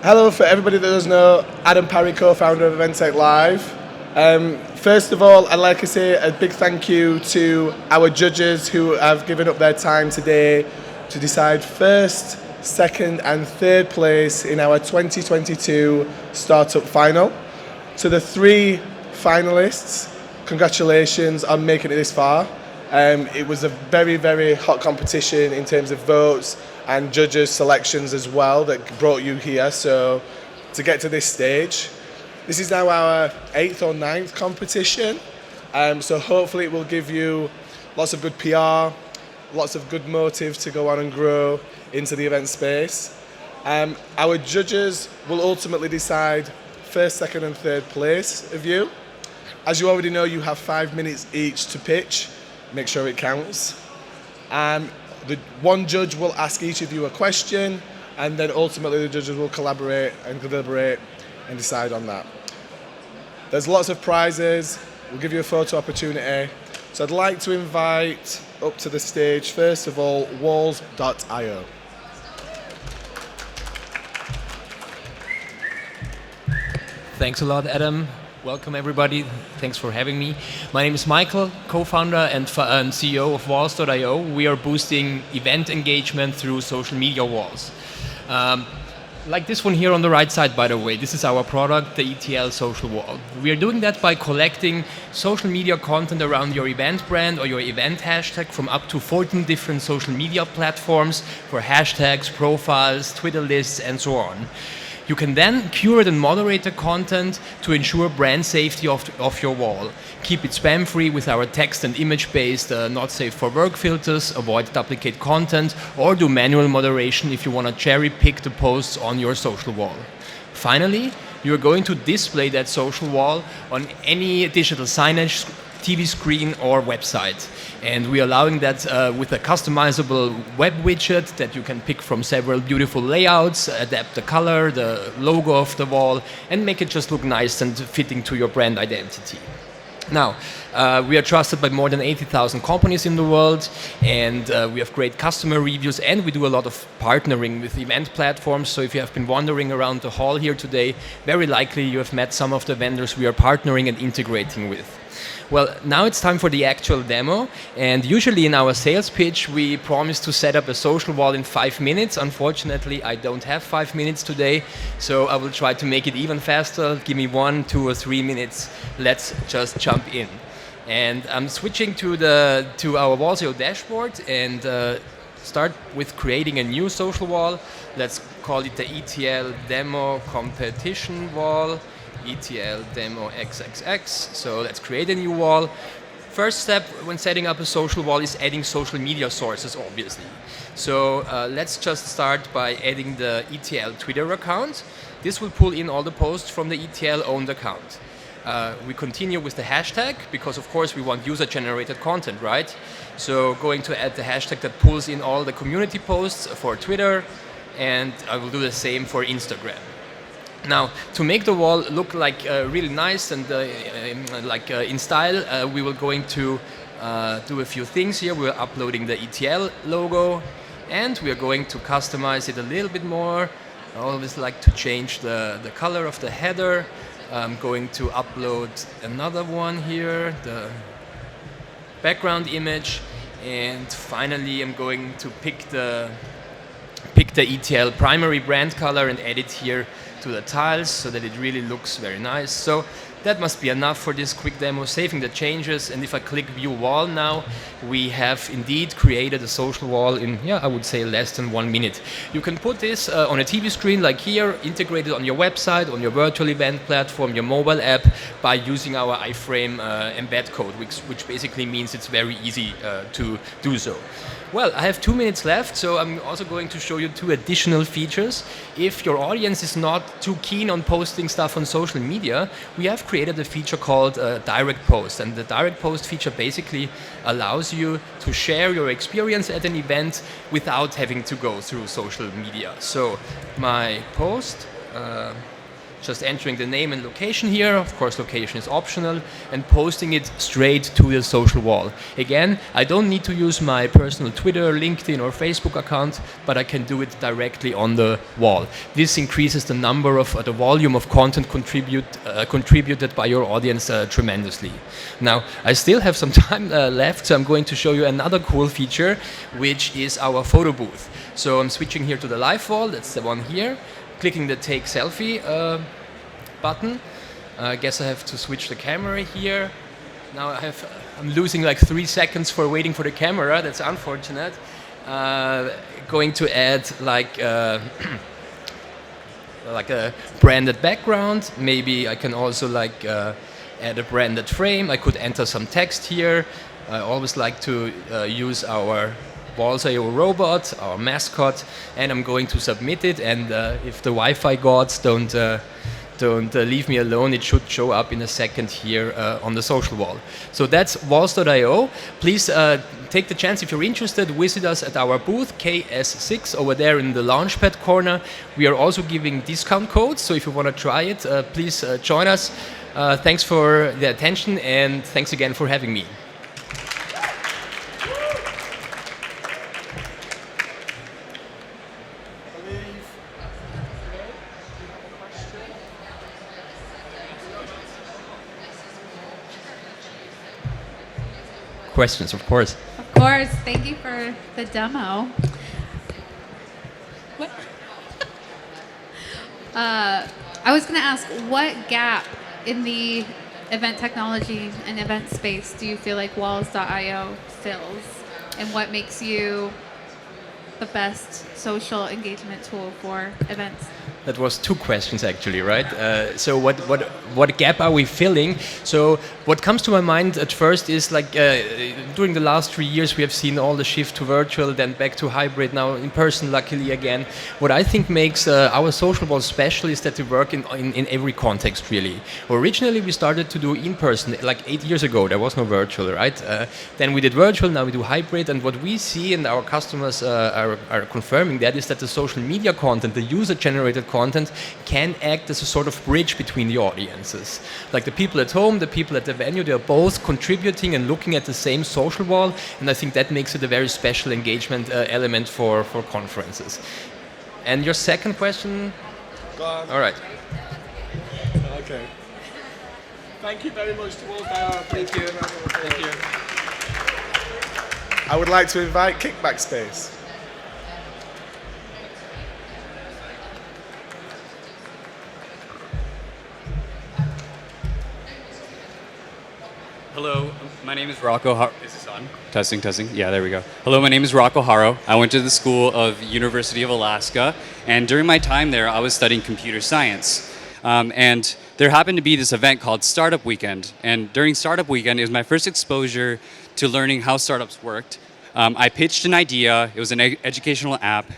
Hello, for everybody that doesn't know, Adam Parry, co-founder of EventTech Live. First of all, I'd like to say a big thank you to our judges who have given up their time today to decide first, second and third place in our 2022 Startup Final. To the three finalists, congratulations on making it this far. It was a very, very hot competition in terms of votes and judges' selections as well that brought you here. So to get to this stage, this is now our 8th or 9th competition. So hopefully it will give you lots of good PR, lots of good motive to go on and grow into the event space. Our judges will ultimately decide first, second and third place of you. As you already know, you have 5 minutes each to pitch. Make sure it counts. The one judge will ask each of you a question, and then ultimately the judges will collaborate and deliberate and decide on that. There's lots of prizes. We'll give you a photo opportunity. So I'd like to invite up to the stage, first of all, walls.io. Thanks a lot, Adam. Welcome, everybody. Thanks for having me. My name is Michael, co-founder and CEO of walls.io. We are boosting event engagement through social media walls. Like this one here on the right side, by the way, this is our product, the ETL social wall. We are doing that by collecting social media content around your event brand or your event hashtag from up to 14 different social media platforms for hashtags, profiles, Twitter lists, and so on. You can then curate and moderate the content to ensure brand safety of your wall. Keep it spam-free with our text and image-based not safe for work filters, avoid duplicate content, or do manual moderation if you want to cherry-pick the posts on your social wall. Finally, you're going to display that social wall on any digital signage, TV screen or website. And we're allowing that with a customizable web widget that you can pick from several beautiful layouts, adapt the color, the logo of the wall, and make it just look nice and fitting to your brand identity. Now, we are trusted by more than 80,000 companies in the world, and we have great customer reviews, and we do a lot of partnering with event platforms. So if you have been wandering around the hall here today, very likely you have met some of the vendors we are partnering and integrating with. Well, now it's time for the actual demo, and usually in our sales pitch we promise to set up a social wall in 5 minutes. Unfortunately, I don't have 5 minutes today, so I will try to make it even faster. Give me 1, 2 or 3 minutes. Let's just jump in. And I'm switching to our Walls.io dashboard and start with creating a new social wall. Let's call it the ETL demo competition wall. ETL demo XXX. So let's create a new wall. First step when setting up a social wall is adding social media sources, obviously. So let's just start by adding the ETL Twitter account. This will pull in all the posts from the ETL owned account. We continue with the hashtag because of course we want user-generated content, right? So going to add the hashtag that pulls in all the community posts for Twitter, and I will do the same for Instagram. Now, to make the wall look like really nice and in style, we will going to do a few things here. We're uploading the ETL logo, and we are going to customize it a little bit more. I always like to change the color of the header. I'm going to upload another one here, the background image, and finally I'm going to pick the ETL primary brand color and add it here to the tiles so that it really looks very nice. So that must be enough for this quick demo, saving the changes. And if I click view wall now, we have indeed created a social wall in, I would say less than 1 minute. You can put this on a TV screen like here, integrated on your website, on your virtual event platform, your mobile app, by using our iframe embed code, which basically means it's very easy to do so. Well, I have 2 minutes left, so I'm also going to show you 2 additional features. If your audience is not too keen on posting stuff on social media, we have created a feature called Direct Post. And the Direct Post feature basically allows you to share your experience at an event without having to go through social media. So my post just entering the name and location here. Of course, location is optional, and posting it straight to the social wall. Again, I don't need to use my personal Twitter, LinkedIn, or Facebook account, but I can do it directly on the wall. This increases the number of the volume of content contributed by your audience tremendously. Now, I still have some time left, so I'm going to show you another cool feature, which is our photo booth. So I'm switching here to the live wall. That's the one here. Clicking the take selfie button. I guess I have to switch the camera here. Now I'm losing like 3 seconds for waiting for the camera. That's unfortunate. Going to add like like a branded background. Maybe I can also like add a branded frame. I could enter some text here. I always like to use our Walls.io robot, our mascot, and I'm going to submit it. And if the Wi-Fi gods don't leave me alone, it should show up in a second here on the social wall. So that's Walls.io. Please take the chance, if you're interested, visit us at our booth KS6 over there in the Launchpad corner. We are also giving discount codes, so if you want to try it, please join us. Thanks for the attention, and thanks again for having me. Questions, of course. Of course. Thank you for the demo. What? I was going to ask, what gap in the event technology and event space do you feel like Walls.io fills? And what makes you the best social engagement tool for events? That was 2 questions actually, right? So what gap are we filling? So what comes to my mind at first is like during the last 3 years we have seen all the shift to virtual, then back to hybrid, now in person luckily again. What I think makes our social wall special is that we work in every context really. Originally we started to do in person like 8 years ago, there was no virtual, right? Then we did virtual, now we do hybrid, and what we see and our customers are confirming that is that the social media content, the user generated content can act as a sort of bridge between the audiences. Like the people at home, the people at the venue, they're both contributing and looking at the same social wall, and I think that makes it a very special engagement element for conferences. And your second question? Go on. All right. Okay. Thank you very much to Walls.io. Thank you. Thank you. I would like to invite Kickback Space. Hello, my name is Rocco. Is this on? Testing, testing. Yeah, there we go. Hello, my name is Rocco Haro. I went to the School of University of Alaska, and during my time there, I was studying computer science. And there happened to be this event called Startup Weekend. And during Startup Weekend, it was my first exposure to learning how startups worked. I pitched an idea. It was an educational app.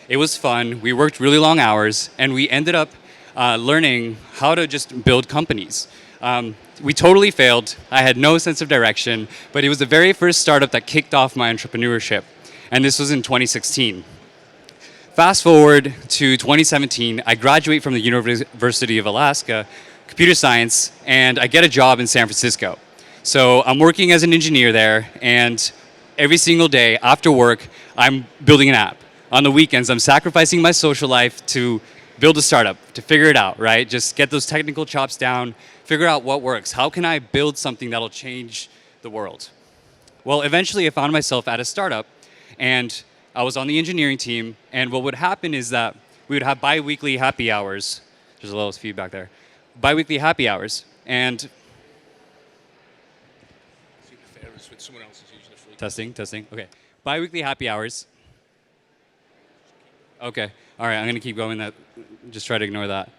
It was fun. We worked really long hours, and we ended up learning how to just build companies. We totally failed. I had no sense of direction, but it was the very first startup that kicked off my entrepreneurship. And this was in 2016. Fast forward to 2017, I graduate from the University of Alaska, computer science, and I get a job in San Francisco. So I'm working as an engineer there, and every single day after work, I'm building an app. On the weekends, I'm sacrificing my social life to build a startup, to figure it out, right? Just get those technical chops down, figure out what works. How can I build something that'll change the world? Well, eventually I found myself at a startup, and I was on the engineering team, and what would happen is that we would have bi-weekly happy hours. There's a little feedback there. Bi-weekly happy hours, and testing, testing, okay. Bi-weekly happy hours. Okay, all right, I'm gonna keep going, just try to ignore that.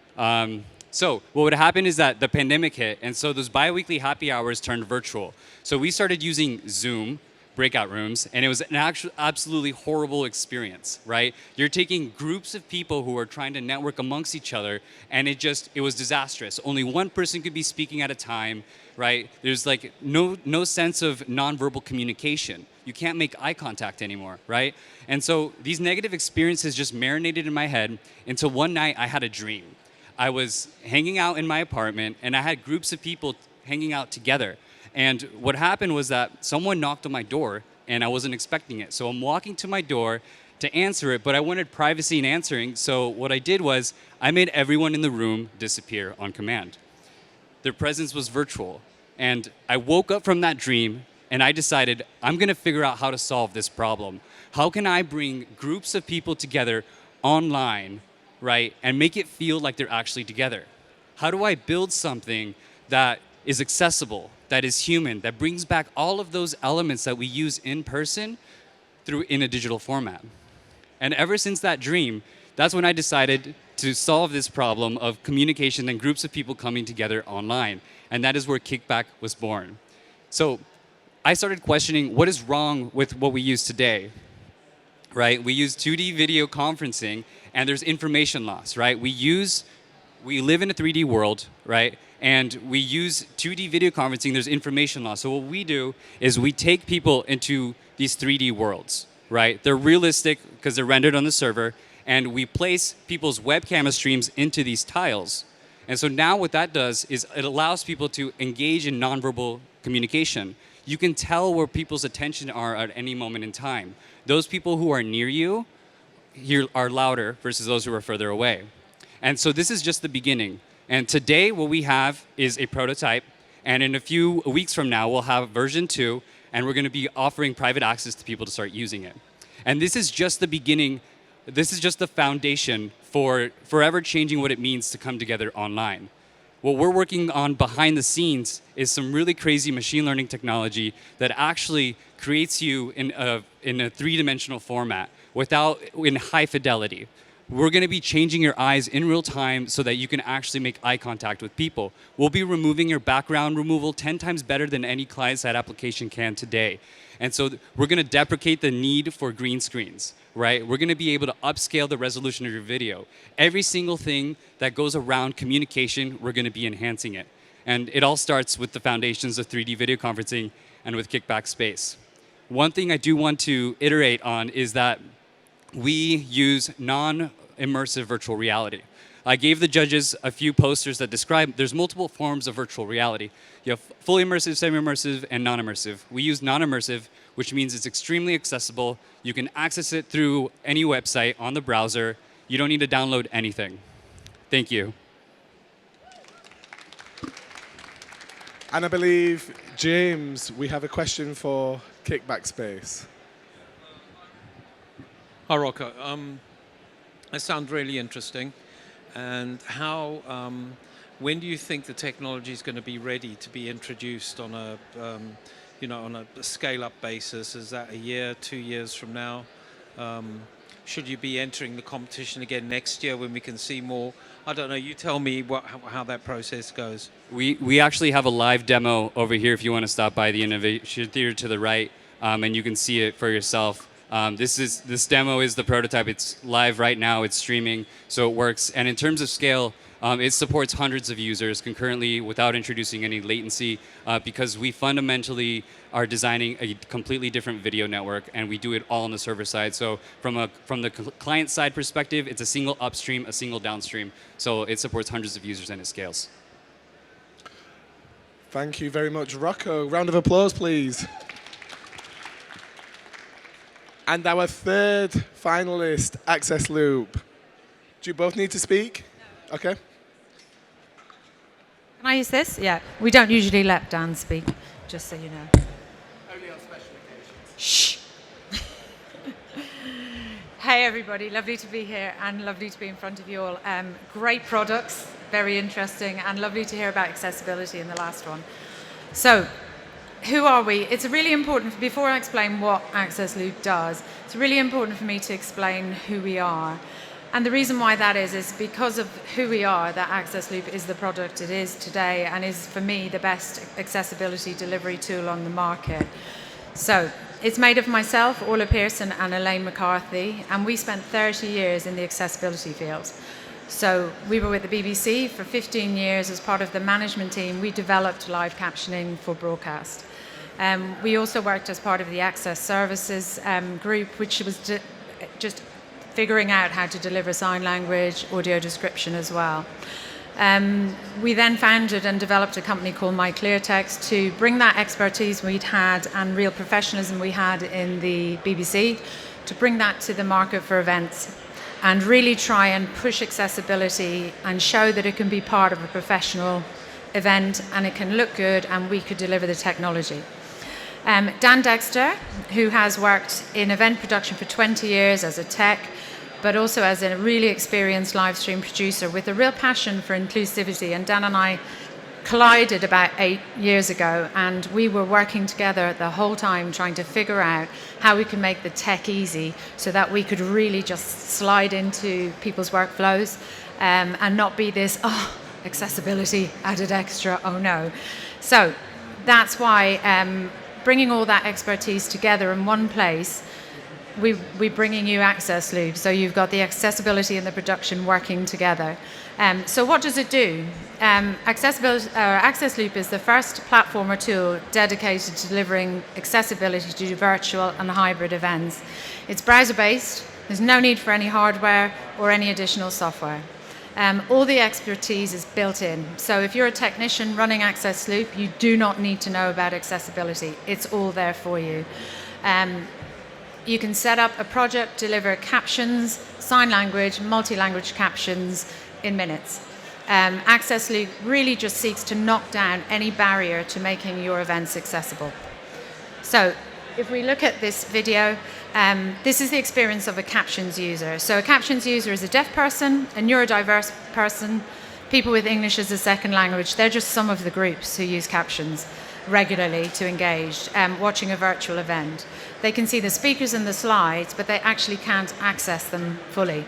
So what would happen is that the pandemic hit, and so those bi-weekly happy hours turned virtual. So we started using Zoom breakout rooms, and it was an absolutely horrible experience, right? You're taking groups of people who are trying to network amongst each other, and it was disastrous. Only one person could be speaking at a time, right? There's like no sense of nonverbal communication. You can't make eye contact anymore, right? And so these negative experiences just marinated in my head until one night I had a dream. I was hanging out in my apartment, and I had groups of people hanging out together. And what happened was that someone knocked on my door, and I wasn't expecting it. So I'm walking to my door to answer it, but I wanted privacy in answering. So what I did was I made everyone in the room disappear on command. Their presence was virtual. And I woke up from that dream, and I decided I'm going to figure out how to solve this problem. How can I bring groups of people together online, right, and make it feel like they're actually together? How do I build something that is accessible, that is human, that brings back all of those elements that we use in person in a digital format? And ever since that dream, that's when I decided to solve this problem of communication and groups of people coming together online. And that is where Kickback was born. So I started questioning what is wrong with what we use today, right? We use 2D video conferencing, and there's information loss, right? We live in a 3D world, right? And we use 2D video conferencing, there's information loss. So what we do is we take people into these 3D worlds, right? They're realistic because they're rendered on the server, and we place people's webcam streams into these tiles. And so now what that does is it allows people to engage in nonverbal communication. You can tell where people's attention are at any moment in time. Those people who are near you are louder versus those who are further away. And so this is just the beginning. And today what we have is a prototype, and in a few weeks from now we'll have version 2, and we're going to be offering private access to people to start using it. And this is just the beginning. This is just the foundation for forever changing what it means to come together online. What we're working on behind the scenes is some really crazy machine learning technology that actually creates you in a three-dimensional format in high fidelity. We're going to be changing your eyes in real time so that you can actually make eye contact with people. We'll be removing your background removal 10 times better than any client-side application can today. And so we're going to deprecate the need for green screens, right? We're going to be able to upscale the resolution of your video. Every single thing that goes around communication, we're going to be enhancing it. And it all starts with the foundations of 3D video conferencing and with Kickback Space. One thing I do want to iterate on is that we use non-immersive virtual reality. I gave the judges a few posters that describe there's multiple forms of virtual reality. You have fully immersive, semi-immersive, and non-immersive. We use non-immersive, which means it's extremely accessible. You can access it through any website on the browser. You don't need to download anything. Thank you. And I believe, James, we have a question for Kickback Space. Hi, Rocco. That sounds really interesting. And when do you think the technology is going to be ready to be introduced on a, on a scale-up basis? Is that a year, 2 years from now? Should you be entering the competition again next year when we can see more? I don't know. You tell me how that process goes. We actually have a live demo over here if you want to stop by the Innovation Theater to the right, and you can see it for yourself. This demo is the prototype. It's live right now. It's streaming, so it works. And in terms of scale, it supports hundreds of users concurrently without introducing any latency, because we fundamentally are designing a completely different video network, and we do it all on the server side. So from the client side perspective, it's a single upstream, a single downstream. So it supports hundreds of users and it scales. Thank you very much, Rocco. Round of applause, please. And our third finalist, Access Loop. Do you both need to speak? No. Okay. Can I use this? Yeah. We don't usually let Dan speak, just so you know. Only on special occasions. Shh. Hey, everybody. Lovely to be here and lovely to be in front of you all. Great products, very interesting, and lovely to hear about accessibility in the last one. So, who are we? It's really important, before I explain what Access Loop does, it's really important for me to explain who we are. And the reason why that is because of who we are, that Access Loop is the product it is today and is, for me, the best accessibility delivery tool on the market. So it's made of myself, Orla Pearson, and Elaine McCarthy, and we spent 30 years in the accessibility field. So we were with the BBC for 15 years as part of the management team. We developed live captioning for broadcast. We also worked as part of the Access Services group, which was just figuring out how to deliver sign language, audio description as well. We then founded and developed a company called MyClearText to bring that expertise we'd had and real professionalism we had in the BBC, to bring that to the market for events and really try and push accessibility and show that it can be part of a professional event and it can look good and we could deliver the technology. Dan Dexter, who has worked in event production for 20 years as a tech, but also as a really experienced live stream producer with a real passion for inclusivity. And Dan and I collided about 8 years ago, and we were working together the whole time trying to figure out how we can make the tech easy so that we could really just slide into people's workflows and not be this, accessibility added extra, oh no. So that's why bringing all that expertise together in one place, we're bringing you Access Loop, so you've got the accessibility and the production working together. So what does it do? Access Loop is the first platform or tool dedicated to delivering accessibility to virtual and hybrid events. It's browser-based. There's no need for any hardware or any additional software. All the expertise is built in. So if you're a technician running Access Loop, you do not need to know about accessibility. It's all there for you. You can set up a project, deliver captions, sign language, multi-language captions in minutes. Access Loop really just seeks to knock down any barrier to making your events accessible. So if we look at this video, this is the experience of a captions user. So a captions user is a deaf person, a neurodiverse person, people with English as a second language. They're just some of the groups who use captions regularly to engage, watching a virtual event. They can see the speakers and the slides, but they actually can't access them fully.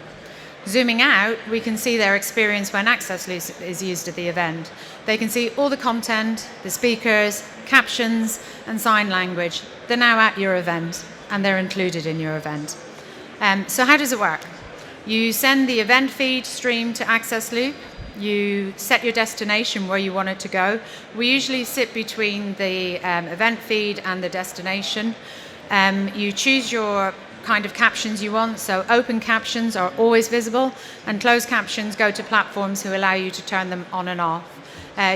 Zooming out, we can see their experience when Access Loop is used at the event. They can see all the content, the speakers, captions, and sign language. They're now at your event, and they're included in your event. So how does it work? You send the event feed stream to Access Loop. You set your destination where you want it to go. We usually sit between the event feed and the destination. You choose your kind of captions you want. So open captions are always visible, and closed captions go to platforms who allow you to turn them on and off.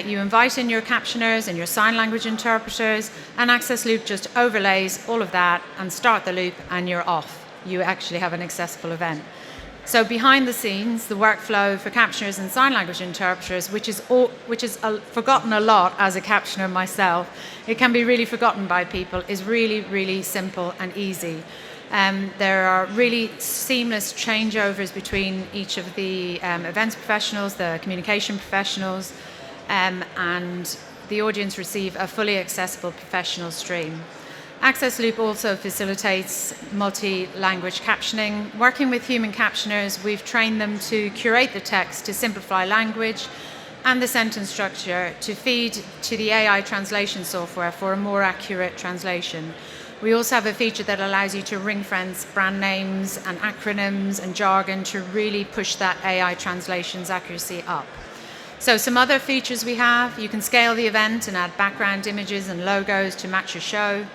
You invite in your captioners and your sign language interpreters, and Access Loop just overlays all of that and start the loop, and you're off. You actually have an accessible event. So behind the scenes, the workflow for captioners and sign language interpreters, which is forgotten a lot as a captioner myself, it can be really forgotten by people, is really, really simple and easy. There are really seamless changeovers between each of the events professionals, the communication professionals, and the audience receive a fully accessible professional stream. Access Loop also facilitates multi-language captioning. Working with human captioners, we've trained them to curate the text to simplify language and the sentence structure to feed to the AI translation software for a more accurate translation. We also have a feature that allows you to ring-fence brand names and acronyms and jargon to really push that AI translation's accuracy up. So some other features we have, you can scale the event and add background images and logos to match your show.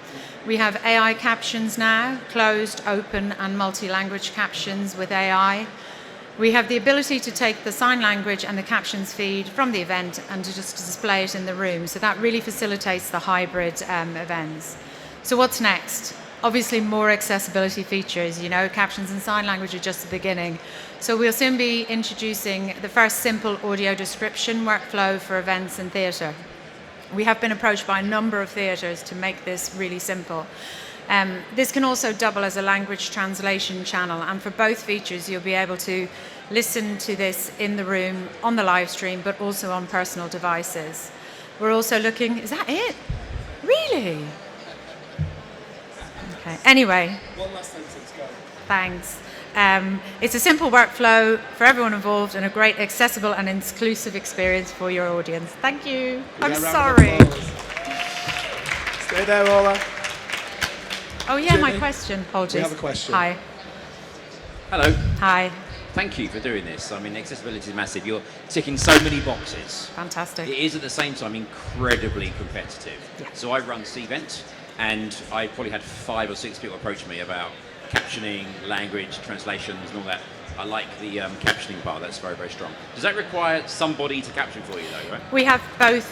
We have AI captions now, closed, open, and multi-language captions with AI. We have the ability to take the sign language and the captions feed from the event and to just display it in the room. So that really facilitates the hybrid events. So what's next? Obviously more accessibility features, captions and sign language are just the beginning. So we'll soon be introducing the first simple audio description workflow for events and theatre. We have been approached by a number of theatres to make this really simple. This can also double as a language translation channel, and for both features you'll be able to listen to this in the room, on the live stream, but also on personal devices. We're also looking, is that it? Really? Okay, anyway. One last sentence, go. Thanks. It's a simple workflow for everyone involved and a great accessible and inclusive experience for your audience. Thank you. I'm sorry. Stay there, Ola. Oh yeah, Jenny, my question. Apologies. we have a question. Hi. Hello. Hi. Thank you for doing this. I mean, accessibility is massive. You're ticking so many boxes. Fantastic. It is at the same time incredibly competitive. Yeah. So I run Cvent, and I probably had 5 or 6 people approach me about captioning, language, translations, and all that. I like the captioning part. That's very, very strong. Does that require somebody to caption for you, though, right? We have both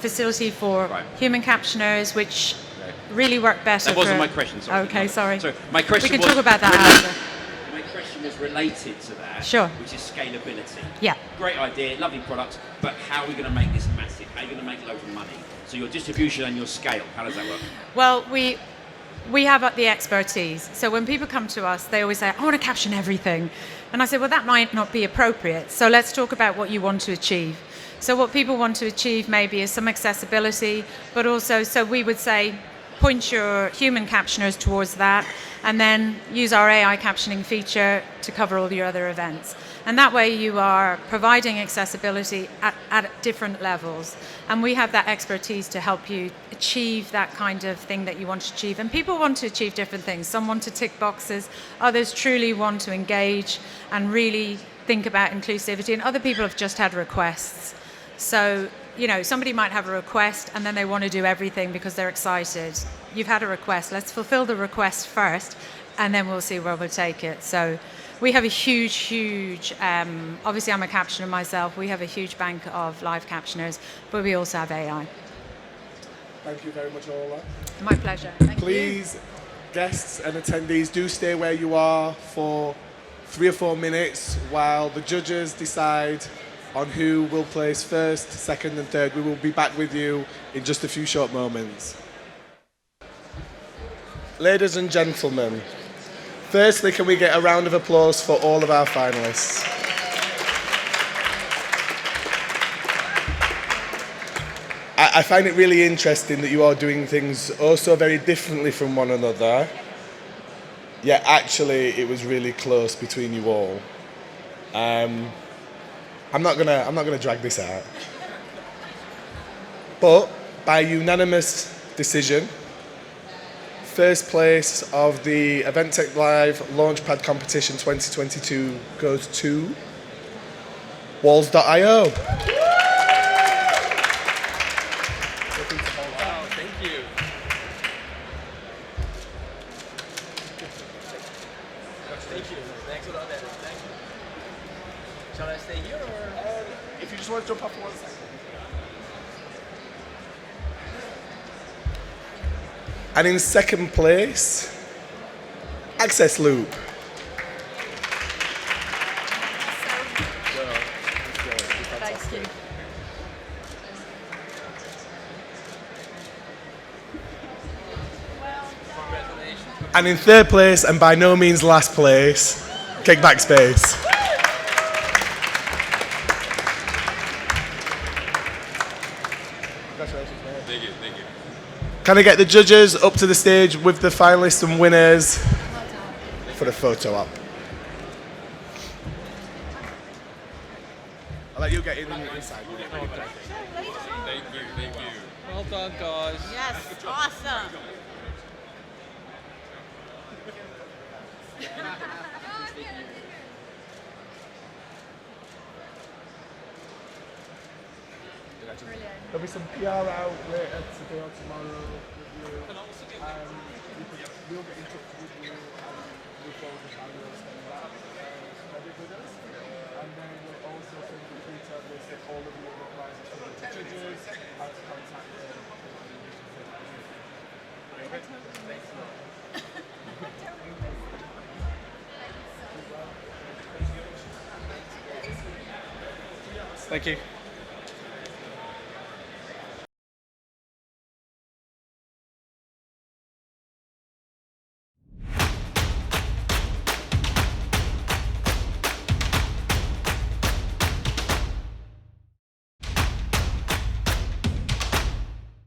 facility for Right. human captioners, which Okay. really work better. That wasn't for- my question, sorry. Okay, sorry. So my question We can was talk about that after. My question was related to that, Sure. which is scalability. Yeah. Great idea, lovely product, but how are we going to make this massive? How are you going to make loads of money? So your distribution and your scale, how does that work? Well, we have the expertise. So when people come to us, they always say, I want to caption everything. And I say, well, that might not be appropriate. So let's talk about what you want to achieve. So what people want to achieve maybe is some accessibility, but also, so we would say, point your human captioners towards that, and then use our AI captioning feature to cover all your other events. And that way you are providing accessibility at different levels. And we have that expertise to help you achieve that kind of thing that you want to achieve. And people want to achieve different things. Some want to tick boxes, others truly want to engage and really think about inclusivity, and other people have just had requests. So, somebody might have a request and then they want to do everything because they're excited. You've had a request. Let's fulfill the request first, and then we'll see where we'll take it. So we have a huge, obviously I'm a captioner myself. We have a huge bank of live captioners, but we also have AI. Thank you very much, Ola. My pleasure. Thank you. Please, guests and attendees, do stay where you are for 3 or 4 minutes while the judges decide on who will place first, second, and third. We will be back with you in just a few short moments. Ladies and gentlemen, firstly, can we get a round of applause for all of our finalists? I find it really interesting that you are doing things so very differently from one another. Yet actually, it was really close between you all. I'm not gonna drag this out. But by unanimous decision, first place of the EventTech Live Launchpad Competition 2022 goes to Walls.io. Thank you. Thank you. Thanks a lot, Adam. Thank you. Shall I stay here or? If you just want to jump off for 1 second. And in second place, Access Loop. Thank you. And in third place, and by no means last place, Kickback Space. Thank you, thank you. Can I get the judges up to the stage with the finalists and winners for the photo op? I'll let you get in inside. Thank you, thank you. Well done, guys. Yes, awesome. There'll be some PR out later today or tomorrow with you. We'll get in touch with you and move forward with how you'll spend that. Spread it with us. And then we'll also send you a detailed list of all of the other prizes to the judges, how to contact them. Thank you.